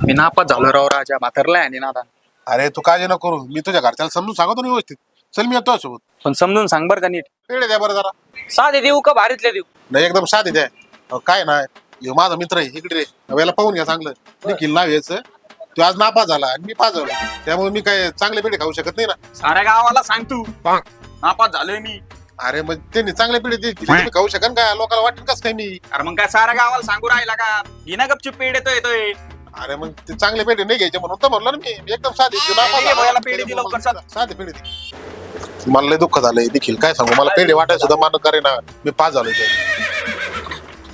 मी नापास झालो राव राजा म्हातारलाय आणि नादा. अरे तू काळजी नको करू, मी तुझ्या घरच्याला समजून सांगतो ना व्यवस्थित. चल मी येतो सोबत. पण समजून सांग बर का नीट. पेढे द्या बरं जरा. साधे देऊ का भारीतले देऊ? नाही एकदम साधे द्या. अहो, काय नाही, ह्यो माझा मित्र आहे इकडे रे. याला पाहून घ्या चांगलं. निखिल नाव याचं. तो आज नापास झाला आणि मी पास झालो, त्यामुळे मी काय चांगले पेढे खाऊ शकत नाही ना. साऱ्या गावाला सांग तू नापास झालोय मी. अरे मग त्यांनी चांगले पेढे देतील, मी खाऊ शकन का? लोकांना वाटेल कस काय मी? अरे मग काय साऱ्या गावाला सांगू राहिला का? गिना गपचूप पेड येतोय. अरे मग ते चांगले पेढे नाही घ्यायचे म्हणून तर म्हणलं ना मी एकदम साधे. ते नापास नाही, झाला. याला पेढे दे लवकर, चल. साधे पेढे दे. मला लय दुःख झालंय देखील, काय सांगू, मला पेढे वाटायला सुद्धा मानत करे ना. मी पास झालोय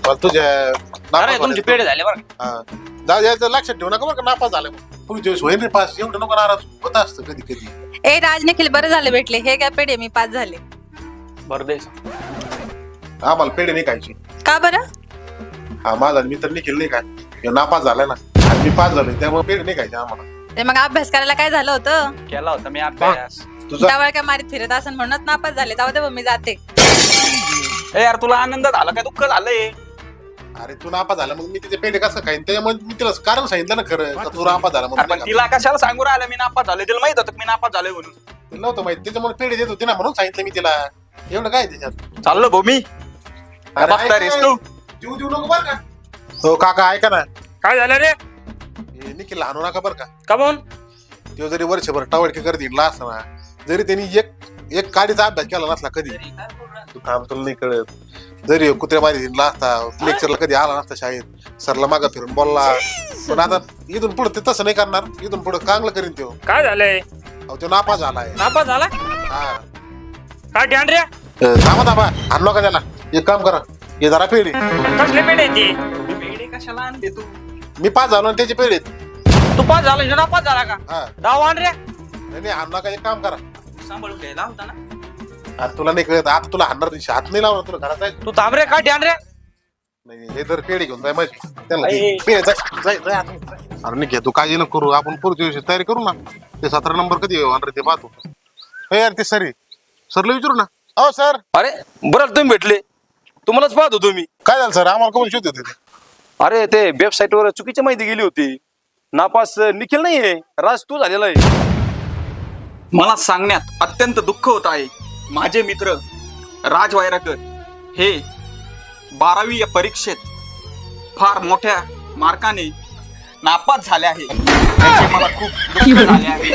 मला तुझ्या अरे तुमचे पेढे झाले बरं. हा. जाऊ द्यायचं, लक्षात ठेवू नका बरं का नापास झालं. पुढच्या वेळेस होईल रे पास, एवढं नको नाराज होत असतं कधी कधी. ए राज निखिल बरं झालं भेटले. हे काय पेढे मी पास झाले. बरं दे. आम्हाला पेढे नाही खायचे. का बरं? हा माझा मित्र निखिल नाही काय, ह्यो नापास झालाय ना आणि मी पास झालोय, त्यामुळे पेढे नाही खायचे आम्हाला. ते मग अभ्यास करायला काय झालं होतं? केला होता मी अभ्यास. तुझा त्यावेळेला काय मारीत फिरत असं म्हणत नापास झाले. जाऊ दे बा, मी जाते. ए यार तुला आनंद झाला काय दुःख झालंय? अरे तू नापास झाला मग मी तिचे पेढे कसं खाईन? त्यामुळे मी तिला कारण सांगितलं ना खरं का तू नापास झाला अरे म्हणून पण नाही तिला कशाला सांगू राहिला मी नापास झालोय? तिला माहित होतं की मी नापास झालोय म्हणून. खात. तिला नव्हतं माहिती, त्याच्यामुळे पेढे देत होते ना म्हणून सांगितलं मी तिला. एवढं काय त्याच्यात? चाललो भाऊ मी. अरे बघता रेस तू. जीव देऊ नको बरं का. हो काका ऐका ना, काय झालं रे? हे निखिल हाणू नका बरं का. का म्हणून? तो जरी वर्षभर टावडके करत हिंडला असता ना, जरी त्यांनी एक काडीचा अभ्यास केला नसला कधी, तू थांब तुला नाही कळत, जरी कुत्र्या मारी हिंडला असता, लेक्चरला कधी आला नसता शाळेत, सरला मागं फिरून बोलला, पण आता इथून पुढे ते तसं नाही करणार. इथून पुढे चांगलं करीन तो. काय झालंय? अहो तो नापास झालाय. नापास झाला? हा काय ध्यान रे? थांबा थांबा, आणलो का त्याला? एक काम करा, हे जरा पेढे. कसले पेढे ते? पेढे कशाला आणले तू? मी पास झालो आणि त्याचे पेढे. तू पास झाला ह्यो नापास झाला का? हा डाव आण रे. नाही नाही, आणला का? एक काम करा. सांभाळून घ्यायला होता ना. आता तुला नाही कळत, आता तुला हाणणार नाही, हात नाही लावणार तुला घरात जायचं. तू थांब रे. काय ध्यान रे? नाही हे जर पेढे घेऊन जाय माझी त्याला आई. दे. पेढे जाय जाय आत. अरे नाही घे तू, काळजी नको करू, आपण पुढच्या दिवशी तयारी करू ना. ते 17 नंबर कधी होणार ते पाहतो. हे यार ते सरला विचारू ना. हो सर. अरे बरं तुम्ही भेटले, तुम्हालाच पाहत होतो मी. काय झालं सर, आम्हाला कोण शोध होते? अरे ते वेबसाईट वर चुकीची माहिती गेली होती. नापास निखिल नाहीये, राज तू झालेला आहे. मला सांगण्यात अत्यंत दुःख होत आहे. माझे मित्र राज वायराकर हे 12वी या परीक्षेत फार मोठ्या मार्काने नापास झाले आहे. त्याचे मला खूप दुःख झाले आहे.